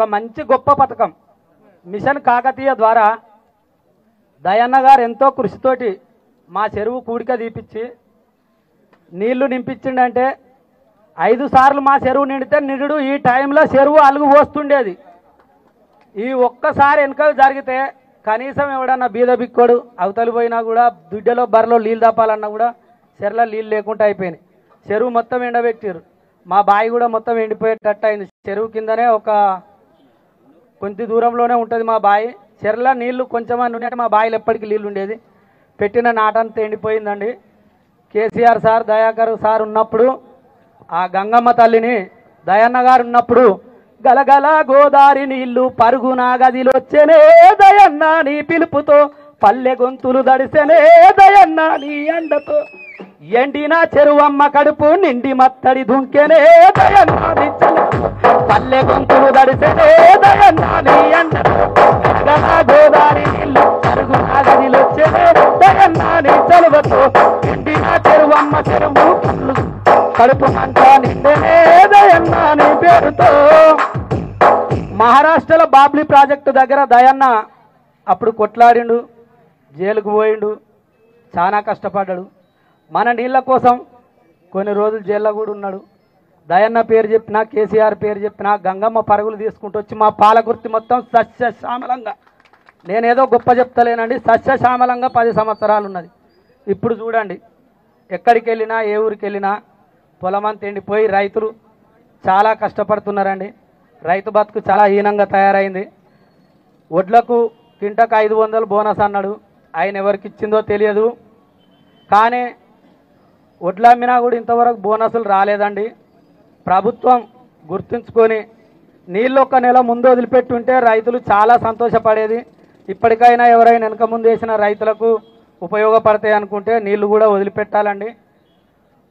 ఒక మంచి గొప్ప పథకం మిషన్ కాకతీయ ద్వారా దయన్న గారు ఎంతో కృషితోటి మా చెరువు కూడిక తీపిచ్చి నీళ్లు నింపించిండంటే 5 సార్లు మా చెరువు నిండితే నిండు ఈ టైంలో చెరువు అలుగు పోస్తుండేది. ఈ ఒక్కసారి వెనుక జరిగితే కనీసం ఎవడన్నా బీద బిక్కోడు అవతలి పోయినా కూడా దుడ్డలో బర్రలో నీళ్ళు తప్పాలన్నా కూడా చెరువులో నీళ్ళు లేకుండా అయిపోయినాయి. చెరువు మొత్తం ఎండబెట్టారు. మా బావి కూడా మొత్తం ఎండిపోయేటట్టు అయింది. చెరువు కిందనే ఒక కొంత దూరంలోనే ఉంటుంది మా బావి. చెరువులో నీళ్లు కొంచెమని ఉంటే మా బావిలో ఎప్పటికీ నీళ్ళు ఉండేది. పెట్టిన నాటంతా ఎండిపోయిందండి. కేసీఆర్ సార్ దయాకర్ సార్ ఉన్నప్పుడు ఆ గంగమ్మ తల్లిని దయన్న గారు ఉన్నప్పుడు గలగల గోదారి నీళ్లు పరుగున గదిలొచ్చెనే దయన్న నీ పిలుపుతో పల్లె గొంతులు దడిసెనే దయన్న నీ ఎండతో ఎండిన చెరువమ్మ కడుపు నిండి మత్తడి దుంకెనే దయన్న నీ పల్లె గొంతులు దడిసెనే దయన్న నీ ఎండతో గలగల గోదారి నీళ్లు పరుగున గదిలొచ్చెనే దయన్న నీ చలువతో ఎండిన చెరువమ్మ చెరువు కడుపు మంట నిండెనే దయన్న నీ పేరుతో. మహారాష్ట్రలో బాబ్లీ ప్రాజెక్టు దగ్గర దయన్న అప్పుడు కొట్లాడిండు, జైలుకు పోయిండు, చాలా కష్టపడ్డాడు. మన నీళ్ళ కోసం కొన్ని రోజులు జైల్లో కూడా ఉన్నాడు. దయన్న పేరు చెప్పినా కేసీఆర్ పేరు చెప్పినా గంగమ్మ పరుగులు తీసుకుంటూ వచ్చి మా పాలకుర్తి మొత్తం సస్యశ్యామలంగా, నేనేదో గొప్ప చెప్తలేనండి, సస్యశ్యామలంగా 10 సంవత్సరాలు ఉన్నది. ఇప్పుడు చూడండి ఎక్కడికి వెళ్ళినా ఏ ఊరికి వెళ్ళినా పొలమంతా ఎండిపోయి రైతులు చాలా కష్టపడుతున్నారండి. రైతు బతుకు చాలా హీనంగా తయారైంది. వడ్లకు కింటకు 500 బోనస్ అన్నాడు. ఆయన ఎవరికి ఇచ్చిందో తెలియదు. కానీ వడ్లు అమ్మినా కూడా ఇంతవరకు బోనసులు రాలేదండి. ప్రభుత్వం గుర్తుంచుకొని నీళ్ళు 1 నెల ముందు వదిలిపెట్టుంటే రైతులు చాలా సంతోషపడేది. ఇప్పటికైనా ఎవరైనా వెనక ముందు వేసిన రైతులకు ఉపయోగపడతాయి అనుకుంటే నీళ్లు కూడా వదిలిపెట్టాలండి.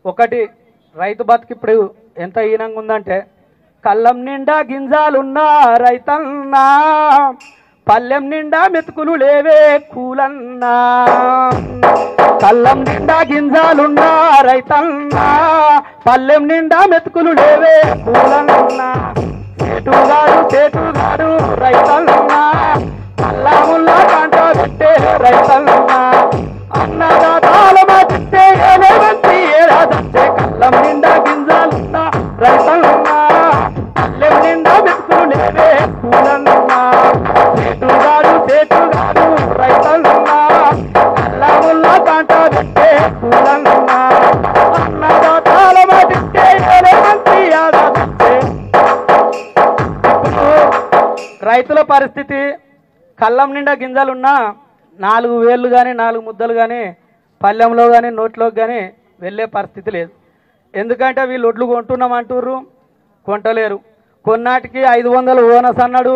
ఒకటి రైతు బతుకు ఇప్పుడు ఎంత హీనంగా ఉందంటే కళ్ళం నిండా గింజాలున్నా రైతన్నా పల్లెం నిండా మెతుకులు లేవే కూలన్నా. కళ్ళం నిండా గింజాలున్నా రైతన్నా పల్లెం నిండా మెతుకులు లేవే కూలన్నా. చేటుగాడు రైతన్నా అల్లాముల్లా కాంట పెట్టే రైతన్నా అన్నదాతాల మాటిస్తే ఏలేవంతి ఏడాదంటే కళ్ళం నిండా గింజాలున్నా రైతన్నా పల్లెం నిండా మెతుకులు లేవే కూలన్నా. చేటుగాడు రైతన్నా అల్లాముల్లా కాంట పెట్టే కూలన్నా అన్నదాతాల మాటిస్తే ఏలేవంతి ఏడాదంటే. రైతుల పరిస్థితి కళ్ళం నిండా గింజలున్నా 4 వేళ్ళు కానీ 4 ముద్దలు కానీ పల్లెంలో కానీ నోట్లోకి కానీ వెళ్ళే పరిస్థితి లేదు. ఎందుకంటే వీళ్ళు ఒడ్లు కొంటున్నామంటుర్రు, కొంటలేరు. కొన్నాటికి 500 బోనస్ అన్నాడు,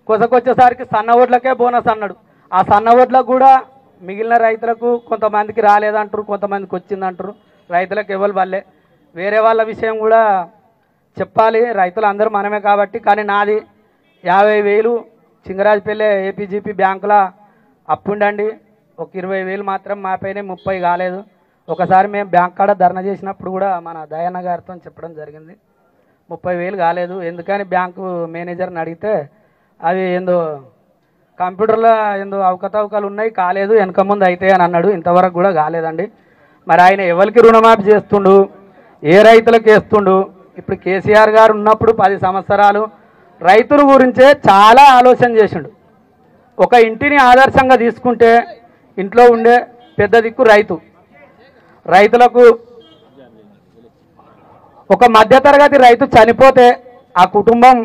కొసకొచ్చేసరికి సన్న ఒడ్లకే బోనస్ అన్నాడు. ఆ సన్న ఒడ్లకు కూడా మిగిలిన రైతులకు కొంతమందికి రాలేదంటారు, కొంతమందికి వచ్చిందంటారు. రైతులకు ఎవరు వల్లే. వేరే వాళ్ళ విషయం కూడా చెప్పాలి, రైతులు అందరూ మనమే కాబట్టి. కానీ నాది 50,000 చింగరాజపల్లె ఏపీజీపీ బ్యాంకులో అప్పుండండి. ఒక 20,000 మాత్రం మాపైనే 30 కాలేదు. ఒకసారి మేము బ్యాంక్ కాడ ధర్నా చేసినప్పుడు కూడా మన దయన్న గారితో చెప్పడం జరిగింది 30,000 కాలేదు. ఎందుకని బ్యాంకు మేనేజర్ని అడిగితే అవి ఏందో కంప్యూటర్లో ఏందో అవకతవకలు ఉన్నాయి, కాలేదు, వెనక ముందు అయితే అని అన్నాడు. ఇంతవరకు కూడా కాలేదండి. మరి ఆయన ఎవరికి రుణమాఫీ చేస్తుండు, ఏ రైతులకు వేస్తుండు? ఇప్పుడు కేసీఆర్ గారు ఉన్నప్పుడు 10 సంవత్సరాలు రైతుల గురించే చాలా ఆలోచన చేసిండు. ఒక ఇంటిని ఆదర్శంగా తీసుకుంటే ఇంట్లో ఉండే పెద్ద దిక్కు రైతు. రైతులకు ఒక మధ్యతరగతి రైతు చనిపోతే ఆ కుటుంబం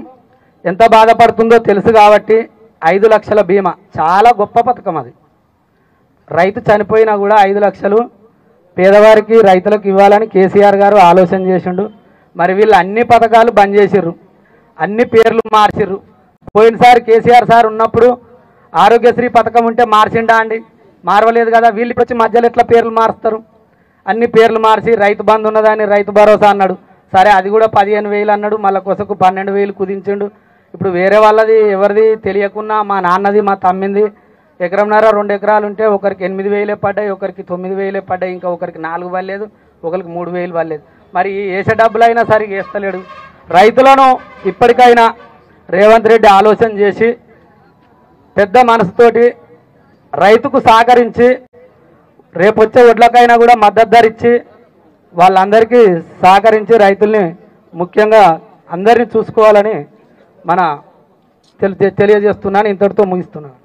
ఎంత బాధపడుతుందో తెలుసు కాబట్టి 5 లక్షల బీమా చాలా గొప్ప పథకం అది. రైతు చనిపోయినా కూడా 5 లక్షలు పేదవారికి రైతులకు ఇవ్వాలని కేసీఆర్ గారు ఆలోచన చేసిండు. మరి వీళ్ళు అన్ని పథకాలు బంద్ చేసిర్రు, అన్ని పేర్లు మార్చిర్రు. పోయినసారి కేసీఆర్ సార్ ఉన్నప్పుడు ఆరోగ్యశ్రీ పథకం ఉంటే మార్చిండా అండి? మార్వలేదు కదా. వీళ్ళు వచ్చి మధ్యలో ఎట్లా పేర్లు మారుస్తారు? అన్ని పేర్లు మార్చి రైతు బంధు ఉన్నదాన్ని రైతు భరోసా అన్నాడు. సరే అది కూడా 15,000 అన్నాడు, మళ్ళీ కొసకు 12,000 కుదించిండు. ఇప్పుడు వేరే వాళ్ళది ఎవరిది తెలియకున్నా మా నాన్నది మా తమ్మింది 1.5 ఎకరం 2 ఎకరాలు ఉంటే ఒకరికి 8,000 పడ్డాయి, ఒకరికి 9,000 పడ్డాయి, ఇంకా ఒకరికి 4 పడలేదు, ఒకరికి 3,000 పడలేదు. మరి వేసే డబ్బులైనా సరిగ్గా వేస్తలేడు. రైతులను ఇప్పటికైనా రేవంత్ రెడ్డి ఆలోచన చేసి పెద్ద మనసుతోటి రైతుకు సహకరించి రేపొచ్చే వడ్లకైనా కూడా మద్దతు ధర ఇచ్చి వాళ్ళందరికీ సహకరించి రైతుల్ని ముఖ్యంగా అందరినీ చూసుకోవాలని మన తెలియజేస్తున్నాను. ఇంతటితో ముగిస్తున్నాను.